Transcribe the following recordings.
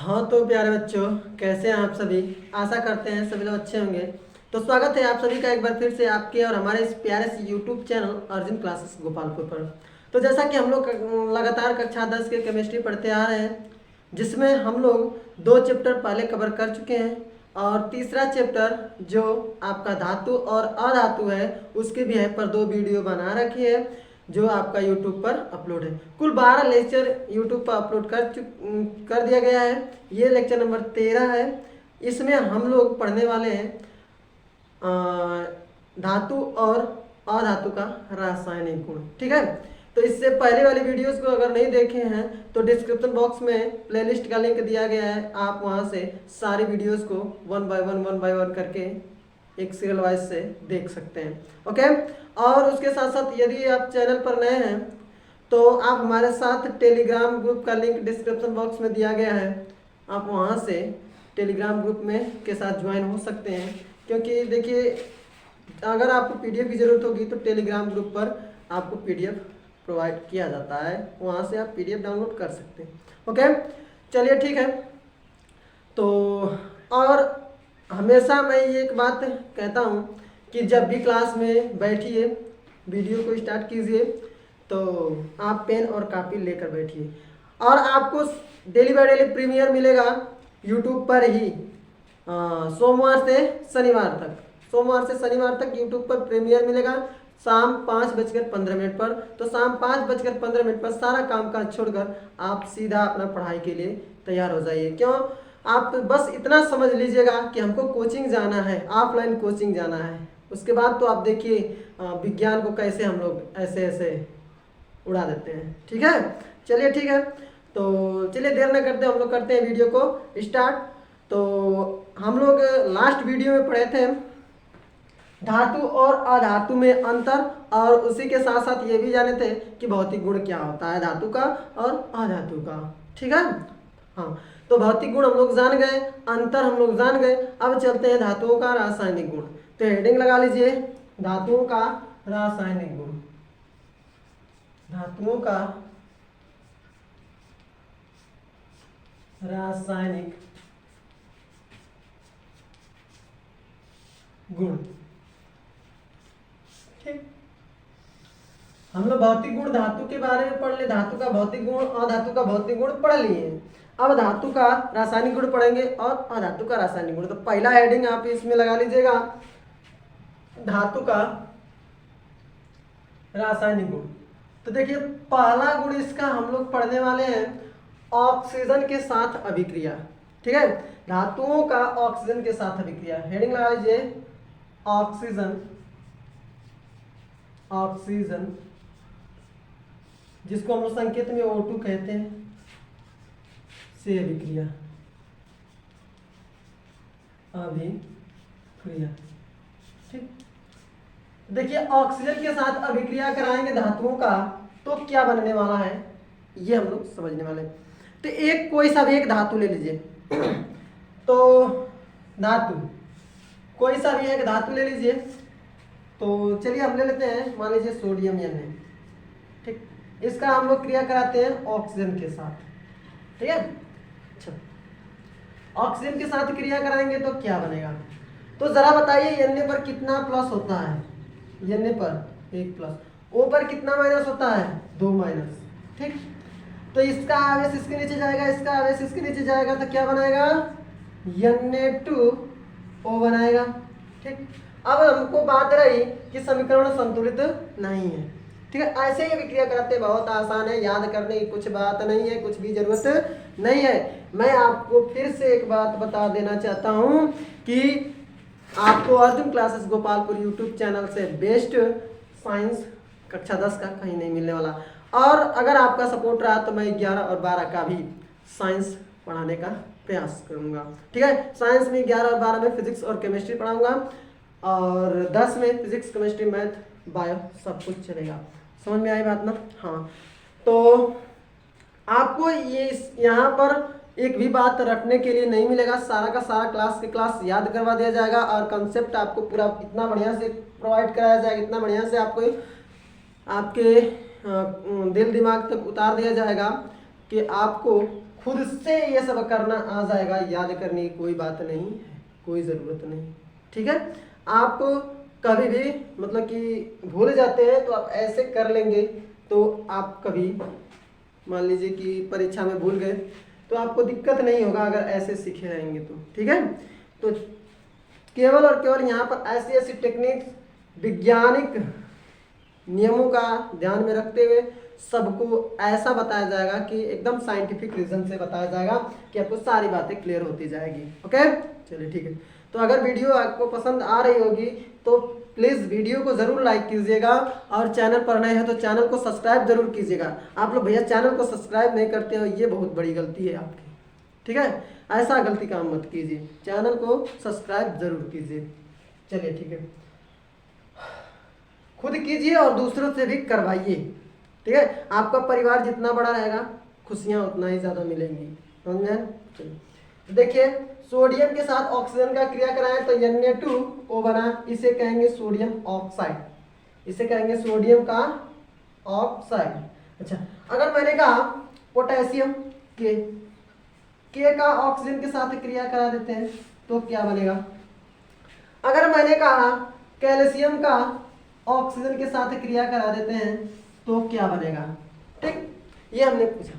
हाँ तो प्यारे बच्चों, कैसे हैं आप सभी। आशा करते हैं सभी लोग अच्छे होंगे। तो स्वागत है आप सभी का एक बार फिर से आपके और हमारे इस प्यारे से YouTube channel Arjun classes Gopalpur पर। तो जैसा कि हम लोग लगातार कक्षा 10 के केमिस्ट्री पढ़ते आ रहे हैं, जिसमें हम लोग 2 चैप्टर पहले कवर कर चुके हैं और तीसरा चैप्टर जो आपका धातु और अधातु है उसके भी है पर 2 वीडियो बना रखी है जो आपका YouTube पर अपलोड है। कुल 12 लेक्चर YouTube पर अपलोड कर दिया गया है। ये लेक्चर नंबर 13 है। इसमें हम लोग पढ़ने वाले हैं धातु और अधातु का रासायनिक गुण। ठीक है, तो इससे पहले वाली वीडियोस को अगर नहीं देखे हैं तो डिस्क्रिप्शन बॉक्स में प्लेलिस्ट का लिंक दिया गया है, आप वहां से सारी वीडियोस को वन बाय वन करके एक सीरियल वाइज से देख सकते हैं। ओके, और उसके साथ साथ यदि आप चैनल पर नए हैं तो आप हमारे साथ टेलीग्राम ग्रुप का लिंक डिस्क्रिप्शन बॉक्स में दिया गया है, आप वहां से टेलीग्राम ग्रुप में के साथ ज्वाइन हो सकते हैं। क्योंकि देखिए, अगर आपको पीडीएफ की ज़रूरत होगी तो टेलीग्राम ग्रुप पर आपको पीडीएफ प्रोवाइड किया जाता है, वहाँ से आप पीडीएफ डाउनलोड कर सकते हैं। ओके, चलिए ठीक है। तो और हमेशा मैं ये एक बात कहता हूँ कि जब भी क्लास में बैठिए, वीडियो को स्टार्ट कीजिए तो आप पेन और कापी लेकर बैठिए। और आपको डेली बाय डेली प्रीमियर मिलेगा यूट्यूब पर ही, सोमवार से शनिवार तक यूट्यूब पर प्रीमियर मिलेगा शाम 5:15 पर। तो शाम 5:15 पर सारा काम काज छोड़कर आप सीधा अपना पढ़ाई के लिए तैयार हो जाइए। क्यों, आप बस इतना समझ लीजिएगा कि हमको कोचिंग जाना है, ऑफलाइन कोचिंग जाना है। उसके बाद तो आप देखिए विज्ञान को कैसे हम लोग ऐसे ऐसे उड़ा देते हैं। ठीक है, चलिए ठीक है। तो चलिए देर न करते, हम लोग करते हैं वीडियो को स्टार्ट। तो हम लोग लास्ट वीडियो में पढ़े थे धातु और अधातु में अंतर, और उसी के साथ साथ ये भी जाने थे कि भौतिक गुण क्या होता है धातु का और अधातु का। ठीक है, हाँ, तो भौतिक गुण हम लोग जान गए, अंतर हम लोग जान गए। अब चलते हैं धातुओं का रासायनिक गुण। तो हेडिंग लगा लीजिए, धातुओं का रासायनिक गुण। धातुओं का रासायनिक गुण। ठीक, हम लोग भौतिक गुण धातु के बारे में पढ़ लिए, धातु का भौतिक गुण और धातु का भौतिक गुण पढ़ लिए। अब धातु का रासायनिक गुण पढ़ेंगे और अधातु का रासायनिक गुण। तो पहला हेडिंग आप इसमें लगा लीजिएगा, धातु का रासायनिक गुण। तो देखिए, पहला गुण इसका हम लोग पढ़ने वाले हैं ऑक्सीजन के साथ अभिक्रिया। ठीक है, धातुओं का ऑक्सीजन के साथ अभिक्रिया। हेडिंग लगा लीजिए, ऑक्सीजन जिसको हम लोग संकेत में O2 कहते हैं, से अभिक्रिया। ठीक, देखिए ऑक्सीजन के साथ अभिक्रिया कराएंगे धातुओं का तो क्या बनने वाला है ये हम लोग समझने वाले हैं। तो एक कोई सा भी एक धातु ले लीजिए तो धातु कोई सा भी एक धातु ले लीजिए। तो चलिए हम ले लेते हैं, मान लीजिए सोडियम Na। ठीक, इसका हम लोग क्रिया कराते हैं ऑक्सीजन के साथ। ठीक है, अच्छा, ऑक्सीजन के साथ क्रिया कराएंगे तो क्या बनेगा। तो जरा बताइए Na पर कितना प्लस होता है। Na पर 1 प्लस, O पर कितना माइनस होता है, 2 माइनस। ठीक, तो इसका आवेश इसके नीचे जाएगा, इसका आवेश इसके नीचे जाएगा, तो क्या बनाएगा, Na2O बनाएगा। ठीक, अब हमको बात रही कि समीकरण संतुलित नहीं है। ठीक है, ऐसे ही विक्रिया कराते, बहुत आसान है, याद करने की कुछ बात नहीं है, कुछ भी जरूरत नहीं है। मैं आपको फिर से एक बात बता देना चाहता हूं कि आपको Arjun classes Gopalpur YouTube channel से बेस्ट साइंस कक्षा 10 का कहीं नहीं मिलने वाला। और अगर आपका सपोर्ट रहा तो मैं 11 और 12 का भी साइंस पढ़ाने का प्रयास करूंगा। ठीक है, साइंस में 11 और 12 में फिजिक्स और केमिस्ट्री पढ़ाऊंगा और 10 में फिजिक्स, केमिस्ट्री, मैथ, बायो सब कुछ चलेगा। समझ में आई बात ना। हाँ, तो आपको ये यहाँ पर एक भी बात रटने के लिए नहीं मिलेगा, सारा का सारा क्लास के क्लास याद करवा दिया जाएगा और कंसेप्ट आपको पूरा इतना बढ़िया से प्रोवाइड कराया जाएगा, इतना बढ़िया से आपको आपके दिल दिमाग तक उतार दिया जाएगा कि आपको खुद से ये सब करना आ जाएगा, याद करने की कोई बात नहीं है, कोई ज़रूरत नहीं। ठीक है, आप कभी भी मतलब कि भूल जाते हैं तो आप ऐसे कर लेंगे तो आप कभी मान लीजिए कि परीक्षा में भूल गए तो आपको दिक्कत नहीं होगा अगर ऐसे सीखे रहेंगे तो। ठीक है, तो केवल और केवल यहाँ पर ऐसी ऐसी टेक्निक्स वैज्ञानिक नियमों का ध्यान में रखते हुए सबको ऐसा बताया जाएगा कि एकदम साइंटिफिक रीजन से बताया जाएगा कि आपको सारी बातें क्लियर होती जाएगी। ओके, चलिए ठीक है। तो अगर वीडियो आपको पसंद आ रही होगी तो प्लीज़ वीडियो को ज़रूर लाइक कीजिएगा और चैनल पर नए हैं तो चैनल को सब्सक्राइब जरूर कीजिएगा। आप लोग भैया चैनल को सब्सक्राइब नहीं करते हो, ये बहुत बड़ी गलती है आपकी। ठीक है, ऐसा गलती काम मत कीजिए, चैनल को सब्सक्राइब जरूर कीजिए। चलिए ठीक है, खुद कीजिए और दूसरों से भी करवाइए। ठीक है, आपका परिवार जितना बड़ा रहेगा खुशियाँ उतना ही ज़्यादा मिलेंगी। समझ में? चलिए तो देखिए, सोडियम के साथ ऑक्सीजन का क्रिया कराएं तो Na2O बना, इसे कहेंगे सोडियम ऑक्साइड, इसे कहेंगे सोडियम का ऑक्साइड। अच्छा, अगर मैंने कहा पोटेशियम के का ऑक्सीजन के साथ क्रिया करा देते हैं तो क्या बनेगा? अगर मैंने कहा कैल्शियम का ऑक्सीजन के साथ क्रिया करा देते हैं तो क्या बनेगा? ठीक, ये हमने पूछा।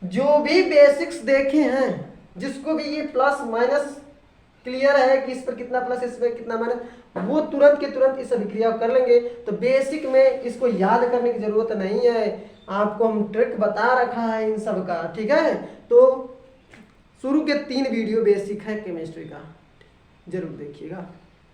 जो भी बेसिक्स देखे हैं, जिसको भी ये प्लस माइनस क्लियर है कि इस पर कितना प्लस इस पर कितना माइनस, वो तुरंत के तुरंत इस अभिक्रिया कर लेंगे। तो बेसिक में इसको याद करने की जरूरत नहीं है, आपको हम ट्रिक बता रखा है इन सब का। ठीक है, तो शुरू के 3 वीडियो बेसिक है केमिस्ट्री का, जरूर देखिएगा।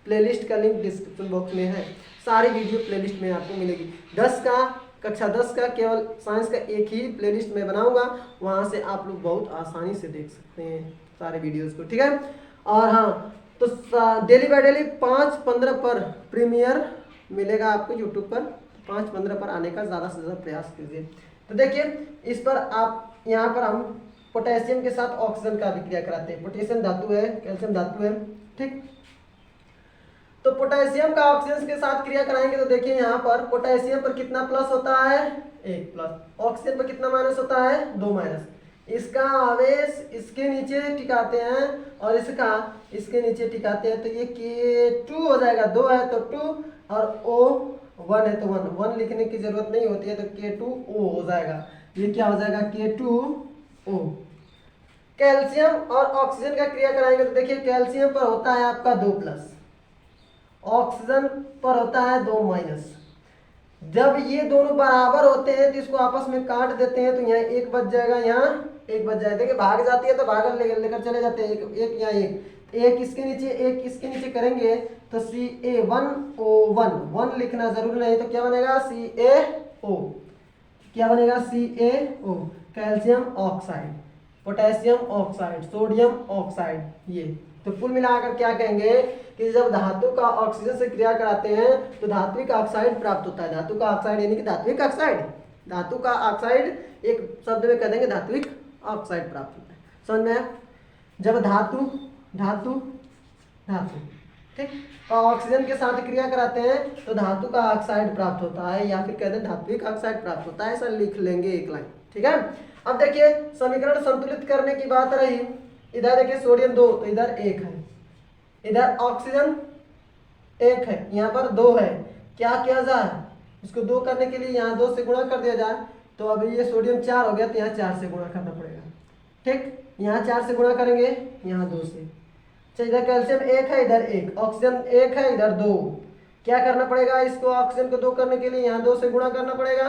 प्लेलिस्ट का लिंक डिस्क्रिप्शन बॉक्स में है, सारी वीडियो प्लेलिस्ट में आपको मिलेगी। 10 का कक्षा 10 का केवल साइंस का एक ही प्लेलिस्ट में बनाऊंगा, वहां से आप लोग बहुत आसानी से देख सकते हैं सारे वीडियोस को। ठीक है, और हाँ, तो डेली बाय डेली 5-15 पर प्रीमियर मिलेगा आपको यूट्यूब पर, 5-15 पर आने का ज़्यादा से ज़्यादा प्रयास कीजिए। तो देखिए, इस पर आप यहाँ पर हम पोटेशियम के साथ ऑक्सीजन का अभिक्रिया कराते हैं। पोटेशियम धातु है, कैल्शियम धातु है। ठीक, तो पोटेशियम का ऑक्सीजन के साथ क्रिया कराएंगे तो देखिए यहाँ पर पोटेशियम पर कितना प्लस होता है? 1 प्लस। ऑक्सीजन पर कितना माइनस होता है? 2 माइनस। इसका आवेश इसके नीचे टिकाते हैं और इसका इसके नीचे टिकाते हैं, तो ये K2 हो जाएगा। 2 है तो 2 और O 1 है तो 1 लिखने की जरूरत नहीं होती है, तो K2O हो जाएगा। ये क्या हो जाएगा? K2O। कैल्शियम और ऑक्सीजन का क्रिया कराएंगे तो देखिए, कैल्शियम पर होता है आपका 2 प्लस, ऑक्सीजन पर होता है 2 माइनस। जब ये दोनों बराबर होते हैं तो इसको आपस में काट देते हैं, तो यहाँ 1 बच जाएगा, यहाँ 1 बच जाएगा। देखिए भाग जाती है तो भागल लेकर चले जाते हैं, एक यहाँ एक इसके नीचे एक इसके नीचे करेंगे तो CaO1 1 लिखना जरूरी नहीं, तो क्या बनेगा? CaO। क्या बनेगा? CaO, calcium oxide, potassium oxide, sodium oxide. ये तो कुल मिलाकर क्या कहेंगे कि जब धातु का ऑक्सीजन से क्रिया कराते हैं तो धात्विक ऑक्साइड प्राप्त होता है। धातु का ऑक्साइड यानी कि धात्विक ऑक्साइड, धातु का ऑक्साइड एक शब्द में कह देंगे धात्विक ऑक्साइड प्राप्त होता है। समझ में? जब धातु धातु धातु ठीक और ऑक्सीजन के साथ क्रिया कराते हैं तो धातु का ऑक्साइड प्राप्त होता है, या फिर कहते हैं धात्विक ऑक्साइड प्राप्त होता है। ऐसा लिख लेंगे एक लाइन। ठीक है, अब देखिए समीकरण संतुलित करने की बात रही। इधर देखिए सोडियम 2 तो इधर 1 है, इधर ऑक्सीजन 1 है, यहाँ पर 2 है। क्या किया जाए? इसको 2 करने के लिए यहाँ 2 से गुणा कर दिया जाए, तो अब ये सोडियम 4 हो गया तो यहाँ 4 से गुणा करना पड़ेगा। ठीक, यहाँ 4 से गुणा करेंगे, यहाँ 2 से। अच्छा, इधर कैल्शियम 1 है, इधर 1, ऑक्सीजन 1 है, इधर 2। क्या करना पड़ेगा? इसको ऑक्सीजन को 2 करने के लिए यहाँ 2 से गुणा करना पड़ेगा,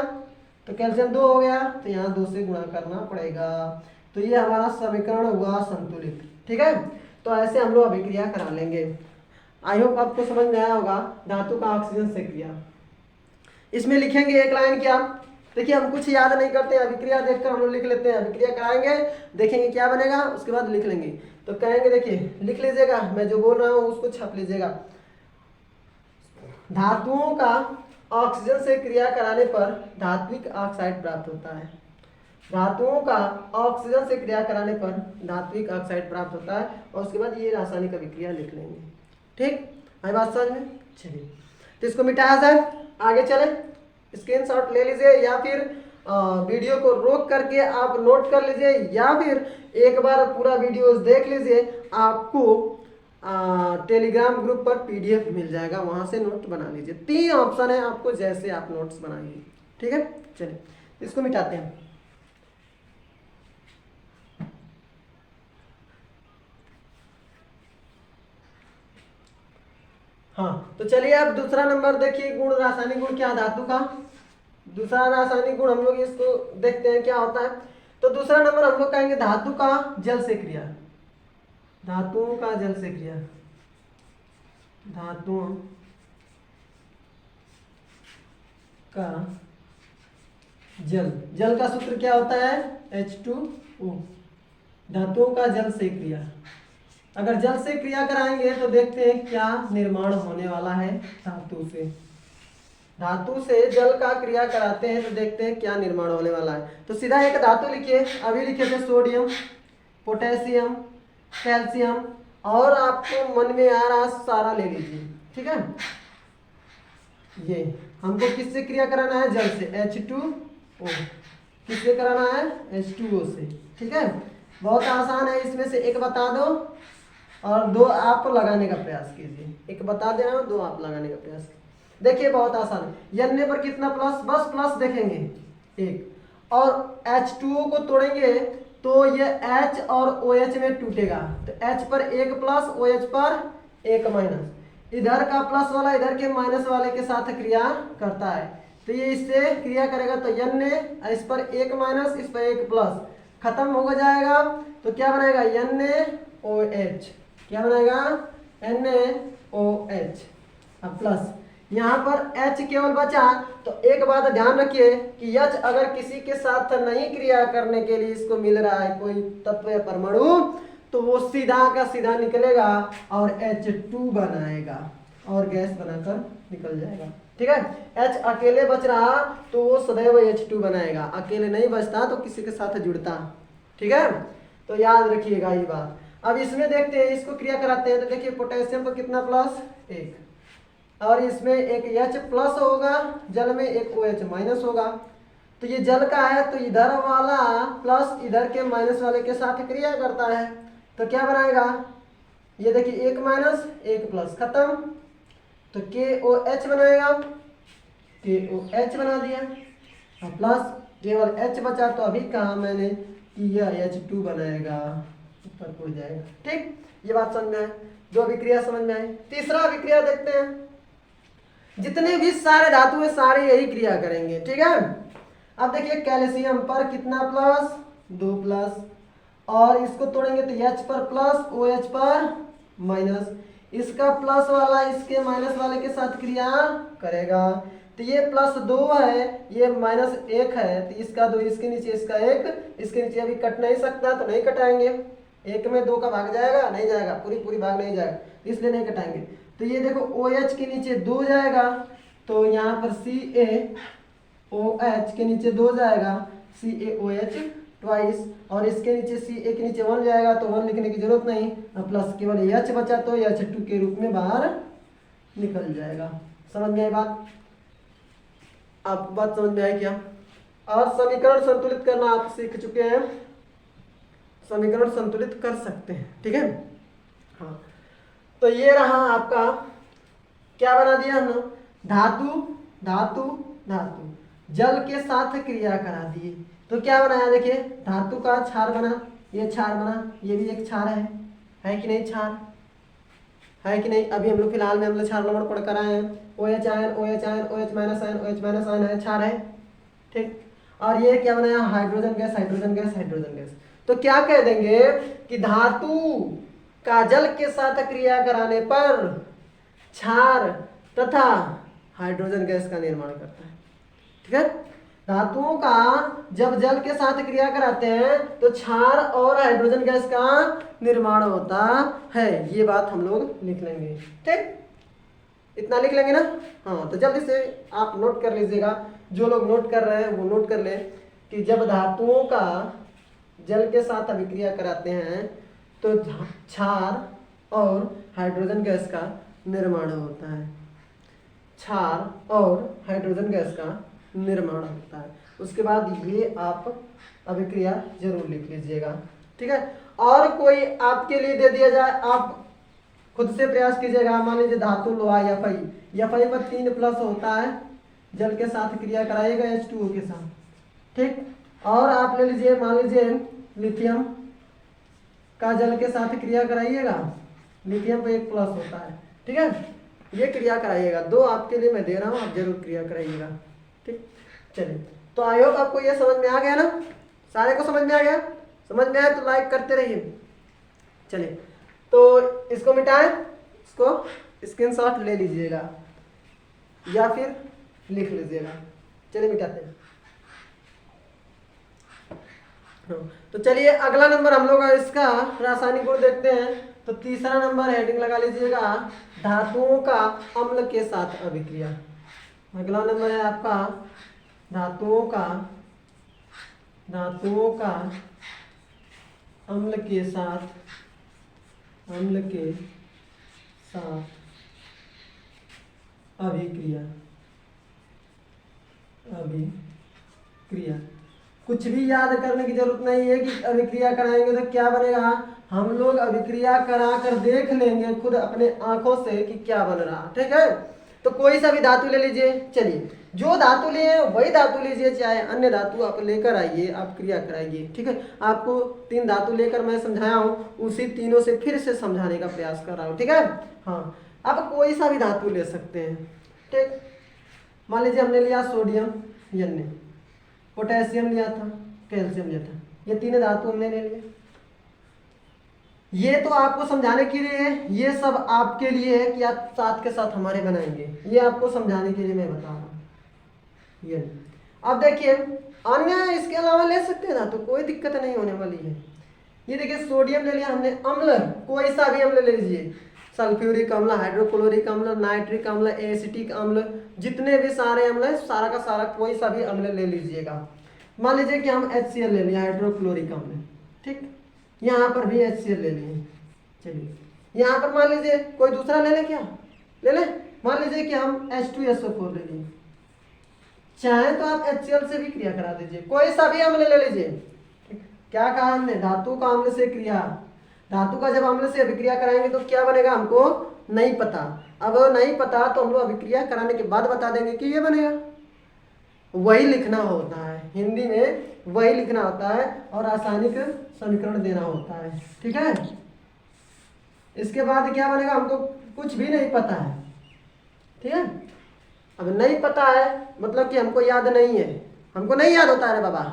तो कैल्शियम 2 हो गया तो यहाँ 2 से गुणा करना पड़ेगा। तो ये हमारा समीकरण हुआ संतुलित। ठीक है, तो ऐसे हम लोग अभिक्रिया करा लेंगे। आई होप आपको समझ में आया होगा धातु का ऑक्सीजन से क्रिया। इसमें लिखेंगे एक लाइन क्या? देखिए हम कुछ याद नहीं करते, अभिक्रिया देखकर हम लोग लिख लेते हैं। अभिक्रिया कराएंगे, देखेंगे क्या बनेगा, उसके बाद लिख लेंगे। तो कहेंगे, देखिए लिख लीजिएगा, मैं जो बोल रहा हूँ उसको छाप लीजिएगा। धातुओं का ऑक्सीजन से क्रिया कराने पर धात्विक ऑक्साइड प्राप्त होता है। धातुओं का ऑक्सीजन से क्रिया कराने पर धात्विक ऑक्साइड प्राप्त होता है, और उसके बाद ये रासायनिक अभिक्रिया लिख लेंगे। ठीक, आई बात समझ में? चलिए, तो इसको मिटाया जाए, आगे चले। स्क्रीनशॉट ले लीजिए, या फिर वीडियो को रोक करके आप नोट कर लीजिए, या फिर एक बार पूरा वीडियोस देख लीजिए। आपको टेलीग्राम ग्रुप पर पीडीएफ मिल जाएगा, वहां से नोट बना लीजिए। 3 ऑप्शन है आपको, जैसे आप नोट्स बनाइए। ठीक है, चलिए इसको मिटाते हैं। हाँ, तो चलिए अब दूसरा नंबर देखिए, गुण, रासायनिक गुण क्या धातु का। दूसरा रासायनिक गुण हम लोग इसको देखते हैं क्या होता है। तो दूसरा नंबर हम लोग कहेंगे धातु का जल से क्रिया। धातुओं का जल से क्रिया। धातुओं का जल, जल का सूत्र क्या होता है? H2O। धातुओं का जल से क्रिया, अगर जल से क्रिया कराएंगे तो देखते हैं क्या निर्माण होने वाला है धातु से। धातु से जल का क्रिया कराते हैं तो देखते हैं क्या निर्माण होने वाला है। तो सीधा एक धातु लिखिए, अभी लिखे थे सोडियम, पोटेशियम, कैल्शियम, और आपको मन में आ रहा सारा ले लीजिए। ठीक है, ये हमको किससे क्रिया कराना है? जल से, H2O। किससे कराना है? H2O से। ठीक है, बहुत आसान है। इसमें से एक बता दो और 2 आप लगाने का प्रयास कीजिए। एक बता दे रहा हूँ, 2 आप लगाने का प्रयास कीजिए। देखिए बहुत आसान है। N पर कितना प्लस? बस प्लस देखेंगे 1, और H2O को तोड़ेंगे तो ये H और OH में टूटेगा। तो H पर 1 प्लस, OH पर 1 माइनस। इधर का प्लस वाला इधर के माइनस वाले के साथ क्रिया करता है, तो ये इससे क्रिया करेगा। तो N ने इस पर 1 माइनस, इस पर 1 प्लस, खत्म हो जाएगा। तो क्या बनाएगा? NaOH। क्या बनाएगा? NaOH। अब प्लस, यहाँ पर H केवल बचा। तो एक बात ध्यान रखिए कि H अगर किसी के साथ नहीं क्रिया करने के लिए इसको मिल रहा है कोई तत्व या परमाणु, तो वो सीधा का सीधा निकलेगा और H2 बनाएगा और गैस बनाकर निकल जाएगा। ठीक है, H अकेले बच रहा तो वो सदैव H2 बनाएगा, अकेले नहीं बचता तो किसी के साथ जुड़ता। ठीक है, तो याद रखिएगा ये बात। अब इसमें देखते हैं, इसको क्रिया कराते हैं। तो देखिए पोटेशियम पर कितना प्लस? 1, और इसमें एक H प्लस होगा, जल में एक OH माइनस होगा। तो ये जल का है तो इधर वाला प्लस इधर के माइनस वाले के साथ क्रिया करता है, तो क्या बनाएगा? ये देखिए 1 माइनस 1 प्लस, खत्म। तो KOH बनाएगा, KOH बना दिया। अब प्लस केवल H बचा, तो अभी कहा मैंने कि यह H2 बनाएगा, ऊपर उड़ जाएगा। ठीक, ये बात समझ में आए? 2 अभिक्रिया समझ में आई। तीसरा अभिक्रिया देखते हैं। जितने भी सारे धातु है सारे यही क्रिया करेंगे। ठीक है, अब देखिए कैल्शियम पर कितना प्लस? 2 प्लस, और इसको तोड़ेंगे तो H पर प्लस, OH पर माइनस। इसका प्लस वाला इसके माइनस वाले के साथ क्रिया करेगा। तो ये प्लस 2 है, ये माइनस 1 है, तो इसका 2 इसके नीचे, इसका 1 इसके नीचे। अभी कट नहीं सकता तो नहीं कटाएंगे। 1 में 2 का भाग जाएगा? नहीं जाएगा, पूरी भाग नहीं जाएगा, इसलिए नहीं कटाएंगे। तो ये देखो OH के नीचे 2 जाएगा, तो यहाँ पर CaOH के नीचे 2 जाएगा, CaOH ट्वाइस, और इसके नीचे Ca के नीचे 1 जाएगा, तो 1 लिखने की जरूरत नहीं। अब प्लस केवल H बचा तो H2 के रूप में बाहर निकल जाएगा। समझ में आई बात? आपको बात समझ में आई क्या? और समीकरण संतुलित करना आप सीख चुके हैं, समीकरण संतुलित कर सकते हैं। ठीक है, हाँ। तो ये रहा आपका, क्या बना दिया हमने? धातु धातु धातु जल के साथ क्रिया करा दिए। तो क्या बनाया? देखिए धातु का क्षार बना, ये क्षार बना, ये भी एक क्षार है कि नहीं? क्षार है कि नहीं? अभी हम लोग फिलहाल में हम लोग क्षार नंबर पढ़ कर आए हैं। OH ion, OH ion, OH minus ion, OH minus ion है, क्षार है। ठीक, और ये क्या बनाया? Hydrogen gas, hydrogen gas, hydrogen gas. तो क्या कह देंगे कि धातु का जल के साथ क्रिया कराने पर क्षार तथा हाइड्रोजन गैस का निर्माण करता है। ठीक है, धातुओं का जब जल के साथ क्रिया कराते हैं तो क्षार और हाइड्रोजन गैस का निर्माण होता है। ये बात हम लोग लिख लेंगे। ठीक, इतना लिख लेंगे ना? हाँ, तो जल्दी से आप नोट कर लीजिएगा। जो लोग नोट कर रहे हैं वो नोट कर ले कि जब धातुओं का जल के साथ अभिक्रिया कराते हैं तो क्षार और हाइड्रोजन गैस का निर्माण होता है। क्षार और हाइड्रोजन गैस का निर्माण होता है। उसके बाद ये आप अभिक्रिया जरूर लिख लीजिएगा, ठीक है। और कोई आपके लिए दे दिया जाए, आप खुद से प्रयास कीजिएगा। मान लीजिए धातु लोहा Fi पर 3 प्लस होता है, जल के साथ क्रिया कराइएगा H2O के साथ, ठीक। और आप ले लीजिए, मान लीजिए लिथियम का जल के साथ क्रिया कराइएगा, लिथियम पे 1 प्लस होता है, ठीक है। ये क्रिया कराइएगा, 2 आपके लिए मैं दे रहा हूँ, आप जरूर क्रिया कराइएगा, ठीक। चलिए, तो आई होप आपको ये समझ में आ गया ना, सारे को समझ में आ गया। समझ में आया तो लाइक करते रहिए। चलिए, तो इसको मिटाएं, इसको स्क्रीनशॉट ले लीजिएगा या फिर लिख लीजिएगा। चलिए मिटाते हैं। तो चलिए अगला नंबर हम लोग इसका रासायनिक गुण देखते हैं। तो तीसरा नंबर हेडिंग लगा लीजिएगा, धातुओं का अम्ल के साथ अभिक्रिया। अगला नंबर है आपका धातुओं का अम्ल के साथ अभिक्रिया। कुछ भी याद करने की जरूरत नहीं है कि अभिक्रिया कराएंगे तो क्या बनेगा। हम लोग अभिक्रिया करा कर देख लेंगे खुद अपने आंखों से कि क्या बन रहा, ठीक है। तो कोई सा भी धातु ले लीजिए। चलिए, जो धातु लिए वही धातु लीजिए, चाहे अन्य धातु आप लेकर आइए, आप क्रिया कराइए, ठीक है। आपको 3 धातु लेकर मैं समझाया हूँ, उसी तीनों से फिर से समझाने का प्रयास कर रहा हूँ, ठीक है। हाँ, आप कोई सा भी धातु ले सकते हैं, ठीक। मान लीजिए हमने लिया सोडियम, पोटेशियम लिया था, कैल्शियम लिया था, ये 3 धातु हमने ले लिए। ये तो आपको समझाने के लिए, ये सब आपके लिए है कि आप साथ के साथ हमारे बनाएंगे, ये आपको समझाने के लिए मैं बता रहा हूँ। ये अब देखिए, अन्य इसके अलावा ले सकते हैं ना, तो कोई दिक्कत नहीं होने वाली है। ये देखिए सोडियम ले लिया हमने, अम्ल कोई सा भी अम्ल ले लीजिए, सल्फ्यूरिक अम्ल, हाइड्रोक्लोरिक अम्ल, नाइट्रिक अम्ल, एसिटिक अम्ल, जितने भी सारे अम्ल है सारा का सारा कोई सा भी अम्ल ले लीजिएगा। मान लीजिए कि हम HCl ले लिया, हाइड्रोक्लोरिक अम्ल, ठीक। यहाँ पर भी HCl ले लिए। चलिए, यहाँ पर मान लीजिए कोई दूसरा ले लें, क्या ले लें। मान लीजिए कि हम H2SO4 ले लिए, चाहे तो आप HCl से भी क्रिया करा दीजिए, कोई सा भी अम्ल ले लीजिए। क्या कहा हमने, धातु का अम्ल से क्रिया। धातु का जब अम्ल से अभिक्रिया कराएंगे तो क्या बनेगा हमको नहीं पता। अब नहीं पता तो हम लोग अभिक्रिया कराने के बाद बता देंगे कि ये बनेगा। वही लिखना होता है, हिंदी में वही लिखना होता है और रासायनिक समीकरण देना होता है, ठीक है। इसके बाद क्या बनेगा हमको कुछ भी नहीं पता है, ठीक है। अब नहीं पता है मतलब कि हमको याद नहीं है, हमको नहीं याद होता है बाबा,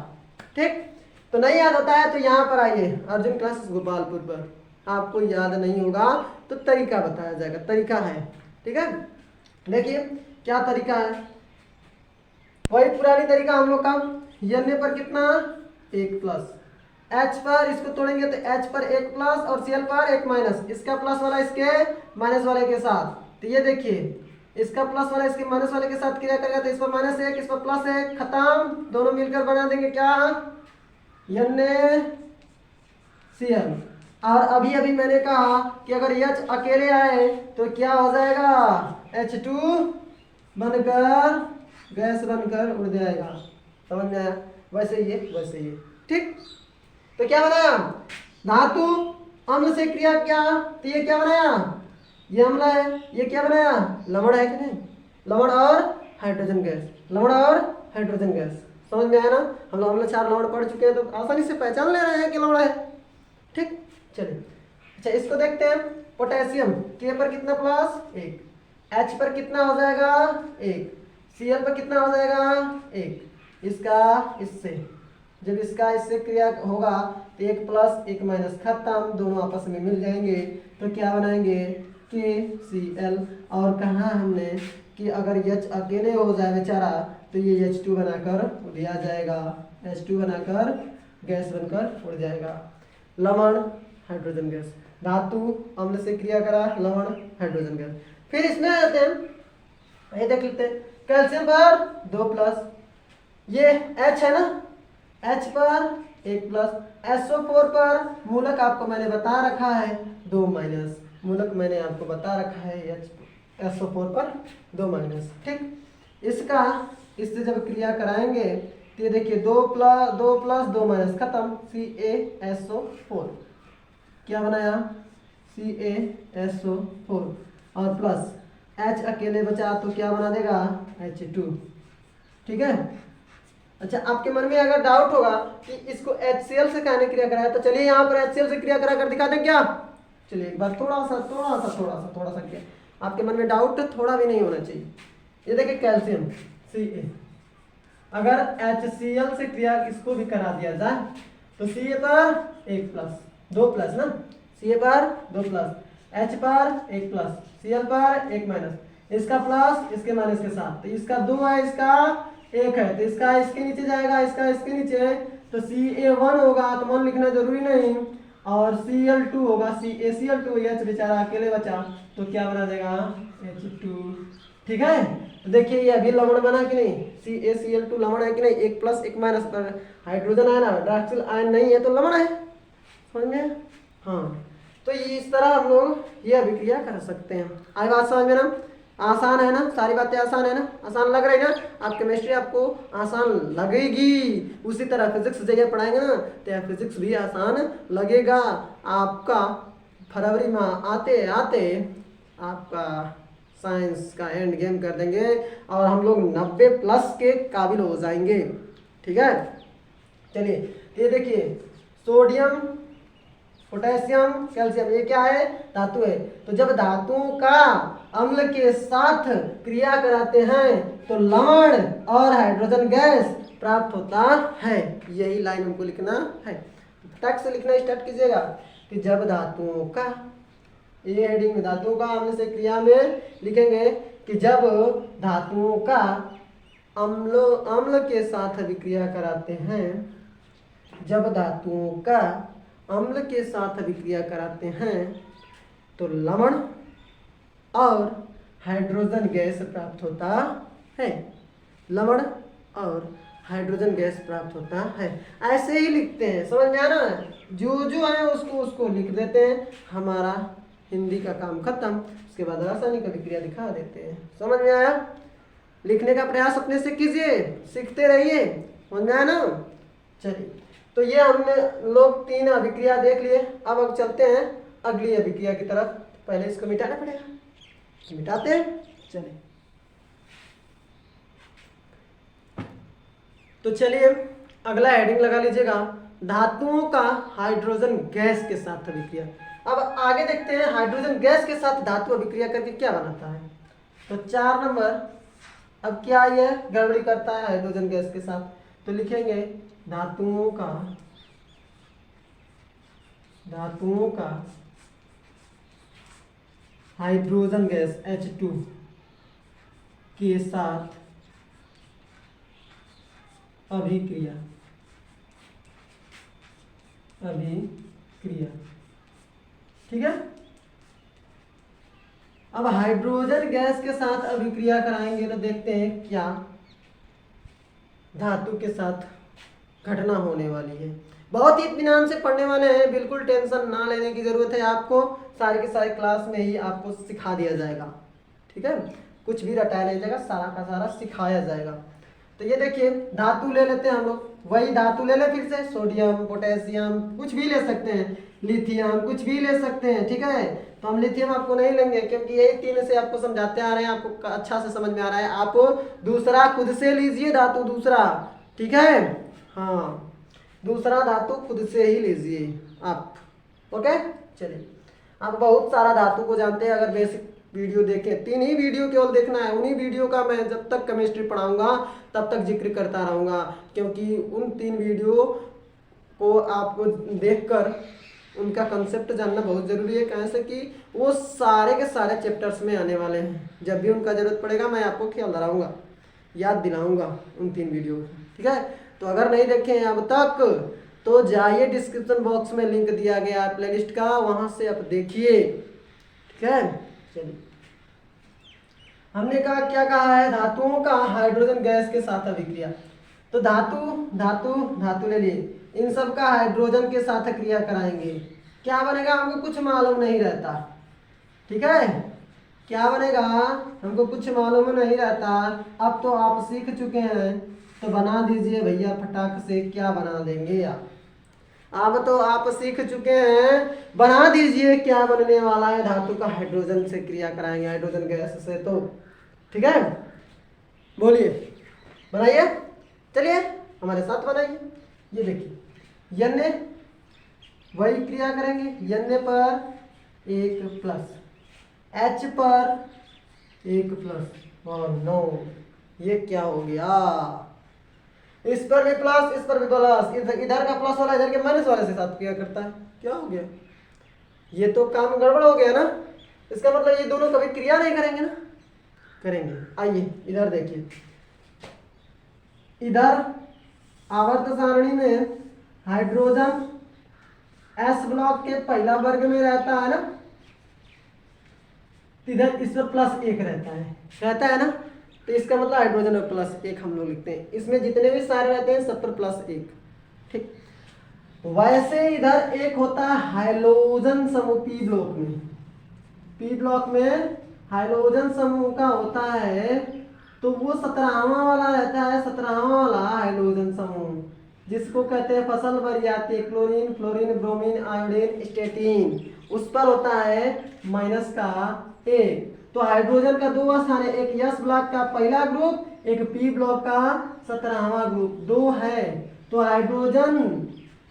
ठीक। तो नहीं याद होता है तो यहाँ पर आइए, अर्जुन क्लासेस गोपालपुर पर। आपको याद नहीं होगा तो तरीका बताया जाएगा, तरीका है, ठीक है। देखिए क्या तरीका है, वही पुरानी तरीका हम लोग का। N पर कितना 1 प्लस, H पर इसको तोड़ेंगे तो H पर 1 प्लस और Cl पर 1 माइनस, इसका प्लस वाला इसके माइनस वाले के साथ। तो ये देखिए इसका प्लस वाला इसके माइनस वाले के साथ क्रिया करेगा तो इस पर -1, इस पर +1, खत्म। दोनों मिलकर बना देंगे क्या, NaCl। और अभी अभी मैंने कहा कि अगर H अकेले आए तो क्या हो जाएगा, H2 बनकर गैस बनकर उड़ जाएगा। समझ में आया, वैसे ये ठीक। तो क्या बनाया, धातु अम्ल से क्रिया किया तो ये क्या बनाया, ये अम्ल है, ये क्या बनाया लवण है कि नहीं, लवण और हाइड्रोजन गैस, लवण और हाइड्रोजन गैस। समझ में आया ना, हम लोग अम्ल 4 लवण पढ़ चुके हैं तो आसानी से पहचान ले रहे हैं कि लवण है, ठीक। चलिए अच्छा इसको देखते हैं। पोटेशियम K पर कितना +1, H पर कितना हो जाएगा 1, Cl पर कितना हो जाएगा 1, इसका इससे, जब इसका इससे क्रिया होगा तो 1 + 1 माइनस, खत्म, दोनों आपस में मिल जाएंगे तो क्या बनाएंगे KCl। और कहा हमने कि अगर H अकेले हो जाए बेचारा तो ये H2 बनाकर दिया जाएगा, H2 बनाकर गैस बनकर उड़ जाएगा। लवण हाइड्रोजन गैस, धातु अम्ल से क्रिया करा, लवण हाइड्रोजन गैस। फिर इसमें आ जाते हैं, ये देख लेते हैं। कैल्शियम पर 2 प्लस, ये H है ना, H पर 1 प्लस, SO4 पर मूलक आपको मैंने बता रखा है 2 माइनस, मूलक मैंने आपको बता रखा है SO4 पर 2 माइनस, ठीक। इसका इससे जब क्रिया कराएंगे तो ये देखिए 2 प्लस 2 माइनस खत्म, CaSO4 क्या बनाया, CaSO4 और प्लस H अकेले बचा तो क्या बना देगा, H2। ठीक है। अच्छा, आपके मन में अगर डाउट होगा कि इसको HCl से कहने क्रिया कराया, तो चलिए यहाँ पर HCl से क्रिया करा कर दिखा दें क्या। चलिए एक बार थोड़ा सा क्या, आपके मन में डाउट थोड़ा भी नहीं होना चाहिए। ये देखिए कैल्शियम Ca, अगर HCl से क्रिया इसको भी करा दिया जाए तो Ca पर 1 प्लस 2 प्लस ना, Ca पर 2 प्लस, H पर 1 प्लस, Cl पर 1 माइनस, इसका प्लस इसके माइनस के साथ, तो इसका 2 है इसका 1 है, तो इसका इसके नीचे जाएगा, इसका इसके नीचे, तो Ca1 होगा तो 1 लिखना जरूरी नहीं, और Cl2 होगा, CaCl2, H बेचारा अकेले बचा तो क्या बना देगा, H2। ठीक है। तो देखिए ये अभी लवण बना कि नहीं, CaCl2 लवण है कि नहीं, 1 प्लस 1 माइनस पर हाइड्रोजन आयन हाइड्रोक्सिल आयन नहीं है तो लवण है, समझ में। हाँ, तो इस तरह हम लोग ये अभिक्रिया कर सकते हैं। आई बात समझ में ना, आसान है ना, सारी बातें आसान है ना, आसान लग रही ना, आप केमिस्ट्री आपको आसान लगेगी, उसी तरह फिजिक्स जगह पढ़ाएंगे ना तो फिजिक्स भी आसान लगेगा आपका। फरवरी माह आते आते आपका साइंस का एंड गेम कर देंगे और हम लोग 90 प्लस के काबिल हो जाएंगे। ठीक है। चलिए ये देखिए, सोडियम पोटेशियम कैल्शियम ये क्या है, धातु है। तो जब धातुओं का अम्ल के साथ क्रिया कराते हैं तो लवण और हाइड्रोजन गैस प्राप्त होता है। यही लाइन हमको लिखना है, टक से लिखना स्टार्ट कीजिएगा कि जब धातुओं का, ये हेडिंग में धातुओं का अम्ल से क्रिया में लिखेंगे कि जब धातुओं का अम्ल के साथ अभिक्रिया कराते हैं, जब धातुओं का अम्ल के साथ अभिक्रिया कराते हैं तो लवण और हाइड्रोजन गैस प्राप्त होता है, लवण और हाइड्रोजन गैस प्राप्त होता है। ऐसे ही लिखते हैं, समझ में आना है, जो है उसको लिख देते हैं, हमारा हिंदी का काम खत्म। उसके बाद रासायनिक अभिक्रिया दिखा देते हैं। समझ में आया, लिखने का प्रयास अपने से कीजिए, सीखते रहिए, समझ में आया ना। चलिए, तो ये हमने लोग 3 अभिक्रिया देख लिए। अब चलते हैं अगली अभिक्रिया की तरफ। पहले इसको मिटाना पड़ेगा, मिटाते हैं। चलिए, तो चलिए अगला हेडिंग लगा लीजिएगा, धातुओं का हाइड्रोजन गैस के साथ अभिक्रिया। अब आगे देखते हैं हाइड्रोजन गैस के साथ धातु अभिक्रिया करके क्या बनाता है। तो 4 नंबर, अब क्या ये गड़बड़ी करता है हाइड्रोजन गैस के साथ, तो लिखेंगे धातुओं का हाइड्रोजन गैस H2 के साथ अभिक्रिया। ठीक है। अब हाइड्रोजन गैस के साथ अभिक्रिया कराएंगे तो देखते हैं क्या धातु के साथ घटना होने वाली है। बहुत ही इत्मीनान से पढ़ने वाले हैं, बिल्कुल टेंशन ना लेने की जरूरत है आपको, सारे के सारे क्लास में ही आपको सिखा दिया जाएगा। ठीक है, कुछ भी रटाया नहीं जाएगा, सारा का सारा सिखाया जाएगा। तो ये देखिए धातु ले लेते हैं हम लोग, वही धातु ले ले फिर से, सोडियम पोटेशियम कुछ भी ले सकते हैं, लिथियम कुछ भी ले सकते हैं। ठीक है, तो हम लिथियम आपको नहीं लेंगे क्योंकि यही 3 से आपको समझाते आ रहे हैं, आपको अच्छा से समझ में आ रहा है। आप दूसरा खुद से लीजिए धातु दूसरा। ठीक है, हाँ, दूसरा धातु खुद से ही लीजिए आप। ओके, चलिए, आप बहुत सारा धातु को जानते हैं। अगर बेसिक वीडियो देखें, 3 ही वीडियो केवल देखना है, उन्हीं वीडियो का मैं जब तक केमिस्ट्री पढ़ाऊंगा तब तक जिक्र करता रहूँगा, क्योंकि उन 3 वीडियो को आपको देखकर उनका कंसेप्ट जानना बहुत ज़रूरी है। कैसे कि वो सारे के सारे चैप्टर्स में आने वाले हैं, जब भी उनका ज़रूरत पड़ेगा मैं आपको ख्याल दिलाऊंगा, याद दिलाऊंगा उन 3 वीडियो। ठीक है, तो अगर नहीं देखे हैं अब तक तो जाइए, डिस्क्रिप्शन बॉक्स में लिंक दिया गया है प्लेलिस्ट का, वहाँ से आप देखिए। ठीक है, चलिए, हमने कहा क्या कहा है, धातुओं का हाइड्रोजन गैस के साथ अभिक्रिया। तो धातु ले लिए, इन सब का हाइड्रोजन के साथ क्रिया कराएंगे, क्या बनेगा हमको कुछ मालूम नहीं रहता। ठीक है, क्या बनेगा, हमको कुछ मालूम नहीं रहता, अब तो आप सीख चुके हैं तो बना दीजिए भैया फटाक से, क्या बना देंगे आप। अब तो आप सीख चुके हैं, बना दीजिए क्या बनने वाला है। धातु का हाइड्रोजन से क्रिया कराएंगे, हाइड्रोजन गैस से। तो ठीक है, बोलिए, बनाइए, चलिए हमारे साथ बनाइए। ये देखिए एन वही क्रिया करेंगे, एन पर 1+, H पर 1+। और नो, ये क्या हो गया, इस पर भी प्लस, इस पर भी प्लस, इधर का प्लस वाला इधर के माइनस वाले से साथ क्रिया करता है, क्या हो गया, ये तो काम गड़बड़ हो गया ना। इसका मतलब ये दोनों कभी क्रिया नहीं करेंगे ना, करेंगे। आइए इधर देखिए, इधर आवर्त सारणी में हाइड्रोजन S ब्लॉक के पहला वर्ग में रहता है ना, इधर इस पर +1 रहता है ना, तो इसका मतलब हाइड्रोजन में +1 हम लोग लिखते हैं। इसमें जितने भी सारे रहते हैं सब पर +1, ठीक। वैसे इधर एक होता है हाइड्रोजन समूह पी ब्लॉक में, पी ब्लॉक में हाइड्रोजन समूह का होता है, तो वो 17वां वाला रहता है, 17वां वाला हाइड्रोजन समूह, जिसको कहते हैं फसल वरीयता, chlorine, fluorine, bromine, iodine, statin, उस पर होता है -1। तो हाइड्रोजन का दो स्थान है, एक S ब्लॉक का पहला ग्रुप, एक P ब्लॉक का 17वां ग्रुप, 2 है। तो हाइड्रोजन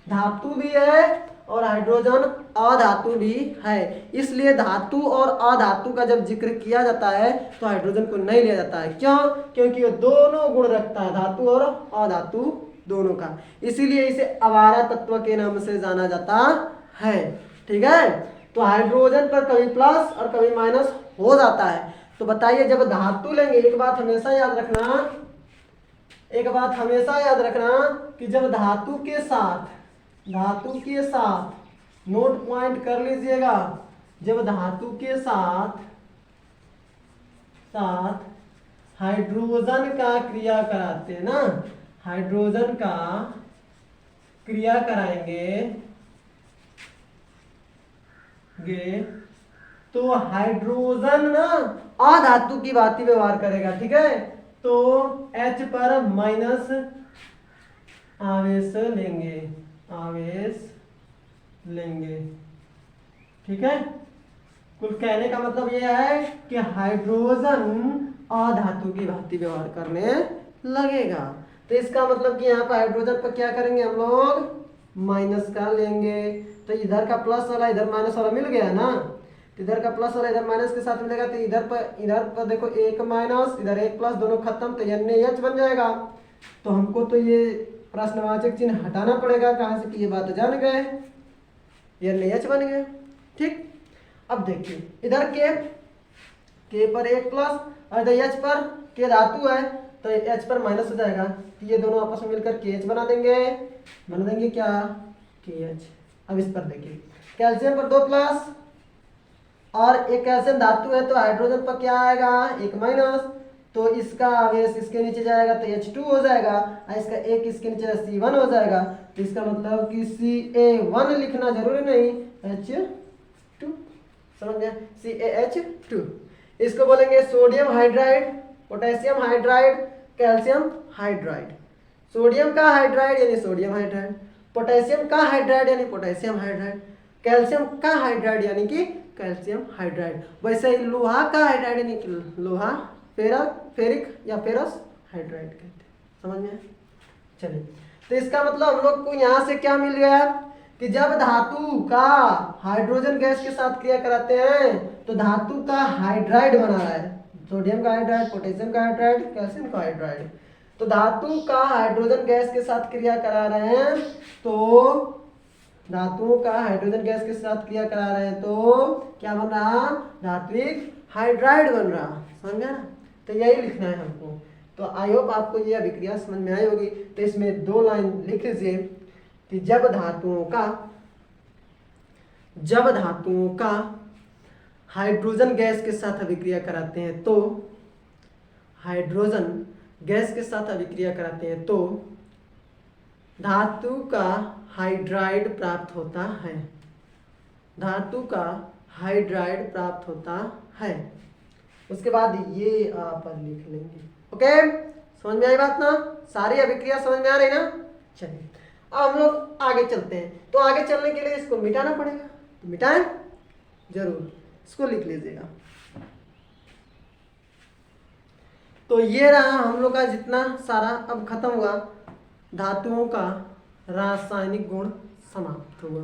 धातु भी है और हाइड्रोजन अधातु भी है, इसलिए धातु और अधातु का जब जिक्र किया जाता है तो हाइड्रोजन को नहीं लिया जाता है। क्यों? क्योंकि ये दोनों गुण रखता है, धातु और अधातु दोनों का, इसीलिए इसे अवारा तत्व के नाम से जाना जाता है। ठीक है, तो हाइड्रोजन पर कभी प्लस और कभी माइनस हो जाता है। तो बताइए, जब धातु लेंगे, एक बात हमेशा याद रखना, एक बात हमेशा याद रखना कि जब धातु के साथ नोट पॉइंट कर लीजिएगा, जब धातु के साथ हाइड्रोजन का क्रिया कराते हैं ना, हाइड्रोजन का क्रिया कराएंगे तो हाइड्रोजन ना अधातु की भांति व्यवहार करेगा। ठीक है, तो H पर माइनस आवेश लेंगे। ठीक है, कुल कहने का मतलब यह है कि हाइड्रोजन अधातु की भांति व्यवहार करने लगेगा। तो इसका मतलब कि यहाँ पर हाइड्रोजन पर क्या करेंगे हम लोग, माइनस का लेंगे। तो इधर का प्लस वाला इधर माइनस वाला मिल गया ना, तो इधर का प्लस वाला इधर माइनस के साथ मिलेगा, तो इधर पर देखो 1 माइनस, इधर 1 प्लस, दोनों खत्म, तो NaH बन जाएगा। तो हमको तो ये प्रश्नवाचक चिन्ह हटाना पड़ेगा, कहाँ से कि ये बात जान गए, NaH बन गए। ठीक, अब देखिए इधर K पर 1 प्लस और इधर H पर K धातु है तो H पर माइनस हो जाएगा, तो ये दोनों आपस में मिलकर KH बना देंगे क्या, KH। अब इस पर देखिए, कैल्शियम पर 2 प्लस और एक कैल्शियम धातु है, तो हाइड्रोजन पर क्या आएगा, 1 माइनस, तो इसका आवेश इसके नीचे जाएगा तो H2 हो जाएगा, और इसका एक इसके नीचे C1 हो जाएगा। तो इसका मतलब कि Ca1 लिखना जरूरी नहीं, H2, समझ गया, CaH2। इसको बोलेंगे sodium hydride, potassium hydride, calcium hydride. Sodium का हाइड्राइड यानी सोडियम हाइड्राइड, पोटेशियम का हाइड्राइड यानी पोटेशियम हाइड्राइड, कैल्शियम का हाइड्राइड यानी कि कैल्शियम हाइड्राइड। वैसे ही लोहा का हाइड्राइड यानी कि लोहा फेरिक या फेरस हाइड्राइड कहते हैं, समझ में। चलिए, तो इसका मतलब हम लोग को यहाँ से क्या मिल गया कि जब धातु का हाइड्रोजन गैस के साथ क्रिया कराते हैं तो धातु का हाइड्राइड बना रहा है, सोडियम का हाइड्राइड, पोटेशियम का हाइड्राइड, कैल्शियम का हाइड्राइड। तो धातु का हाइड्रोजन गैस के साथ क्रिया करा रहे हैं, तो धातुओं का हाइड्रोजन गैस के साथ क्रिया करा रहे हैं तो क्या बन रहा, धात्विक हाइड्राइड बन रहा, समझ ना। तो यही लिखना है हमको। तो आई होप आपको ये अभिक्रिया समझ में आई होगी। तो इसमें 2 लाइन लिख लीजिए कि जब धातुओं का हाइड्रोजन गैस के साथ अभिक्रिया कराते हैं तो हाइड्रोजन गैस के साथ अभिक्रिया कराते हैं तो धातु का हाइड्राइड प्राप्त होता है, धातु का हाइड्राइड प्राप्त होता है। उसके बाद ये आप लिख लेंगे। ओके, समझ में आई बात ना? सारी अभिक्रिया समझ में आ रही ना? चलिए अब हम लोग आगे चलते हैं। तो आगे चलने के लिए इसको मिटाना पड़ेगा, तो मिटाएं जरूर, इसको लिख लीजिएगा। तो ये रहा हम लोग का जितना सारा, अब खत्म हुआ, धातुओं का रासायनिक गुण समाप्त हुआ।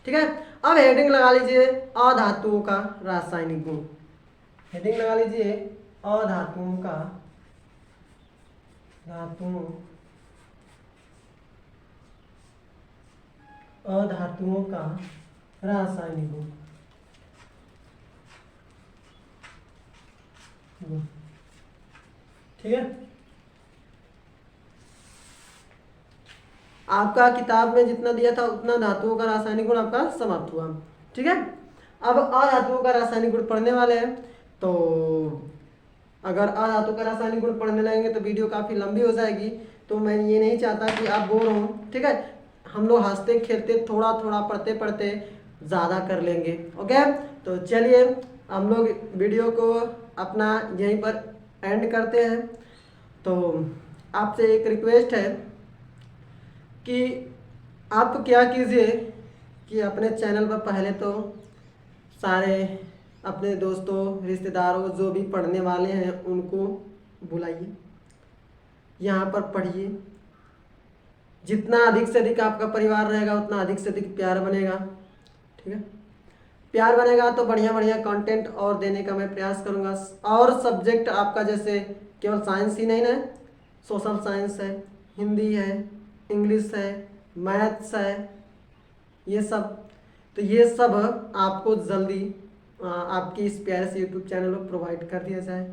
ठीक है, अब हेडिंग लगा लीजिए अधातुओं का रासायनिक गुण। हेडिंग लगा लीजिए अधातुओं का अधातुओं का रासायनिक गुण। ठीक है, आपका किताब में जितना दिया था उतना धातुओं का रासायनिक गुण आपका समाप्त हुआ। ठीक है, अब अधातुओं का रासायनिक गुण पढ़ने वाले हैं। तो अगर अधातु का रासायनिक गुण पढ़ने लगेंगे तो वीडियो काफ़ी लंबी हो जाएगी, तो मैं ये नहीं चाहता कि आप बोर हों। ठीक है, हम लोग हंसते खेलते थोड़ा थोड़ा पढ़ते पढ़ते ज़्यादा कर लेंगे। ओके, तो चलिए हम लोग वीडियो को अपना यहीं पर एंड करते हैं। तो आपसे एक रिक्वेस्ट है कि आप क्या कीजिए कि अपने चैनल पर पहले तो सारे अपने दोस्तों रिश्तेदारों जो भी पढ़ने वाले हैं उनको बुलाइए, यहाँ पर पढ़िए। जितना अधिक से अधिक आपका परिवार रहेगा उतना अधिक से अधिक प्यार बनेगा। ठीक है, प्यार बनेगा तो बढ़िया बढ़िया कंटेंट और देने का मैं प्रयास करूँगा। और सब्जेक्ट आपका जैसे केवल साइंस ही नहीं है, सोशल साइंस है, हिंदी है, इंग्लिश है, मैथ्स है, ये सब। तो ये सब आपको जल्दी आपकी इस प्यारे से यूट्यूब चैनल पर प्रोवाइड कर दिया जाए।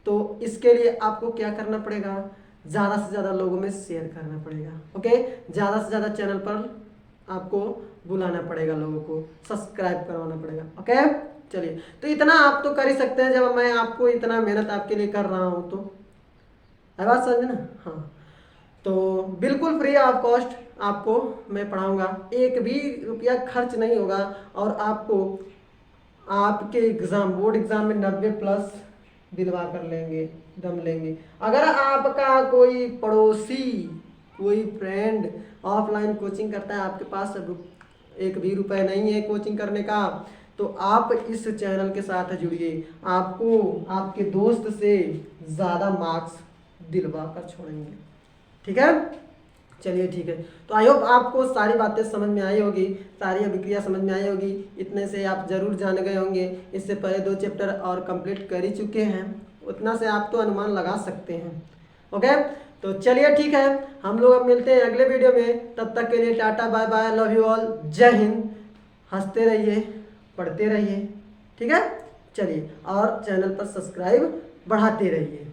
तो इसके लिए आपको क्या करना पड़ेगा, ज़्यादा से ज़्यादा लोगों में शेयर करना पड़ेगा। ओके, ज़्यादा से ज़्यादा चैनल पर आपको बुलाना पड़ेगा, लोगों को सब्सक्राइब करवाना पड़ेगा। ओके, चलिए, तो इतना आप तो कर ही सकते हैं जब मैं आपको इतना मेहनत आपके लिए कर रहा हूँ। तो है बात समझे ना? हाँ, तो बिल्कुल फ्री ऑफ कॉस्ट आपको मैं पढ़ाऊँगा, एक भी रुपया खर्च नहीं होगा। और आपको आपके एग्ज़ाम, बोर्ड एग्ज़ाम में 90+ दिलवा कर लेंगे, दम लेंगे। अगर आपका कोई पड़ोसी, कोई फ्रेंड ऑफलाइन कोचिंग करता है, आपके पास एक भी रुपए नहीं है कोचिंग करने का, तो आप इस चैनल के साथ जुड़िए, आपको आपके दोस्त से ज़्यादा मार्क्स दिलवा कर छोड़ेंगे। ठीक है, चलिए ठीक है। तो आई होप आपको सारी बातें समझ में आई होगी, सारी अभिक्रिया समझ में आई होगी। इतने से आप ज़रूर जान गए होंगे, इससे पहले 2 चैप्टर और कंप्लीट कर ही चुके हैं, उतना से आप तो अनुमान लगा सकते हैं। ओके, तो चलिए ठीक है, हम लोग अब मिलते हैं अगले वीडियो में। तब तक के लिए tata bye bye, love you all, जय हिंद। हंसते रहिए, पढ़ते रहिए। ठीक है, चलिए, और चैनल पर सब्सक्राइब बढ़ाते रहिए।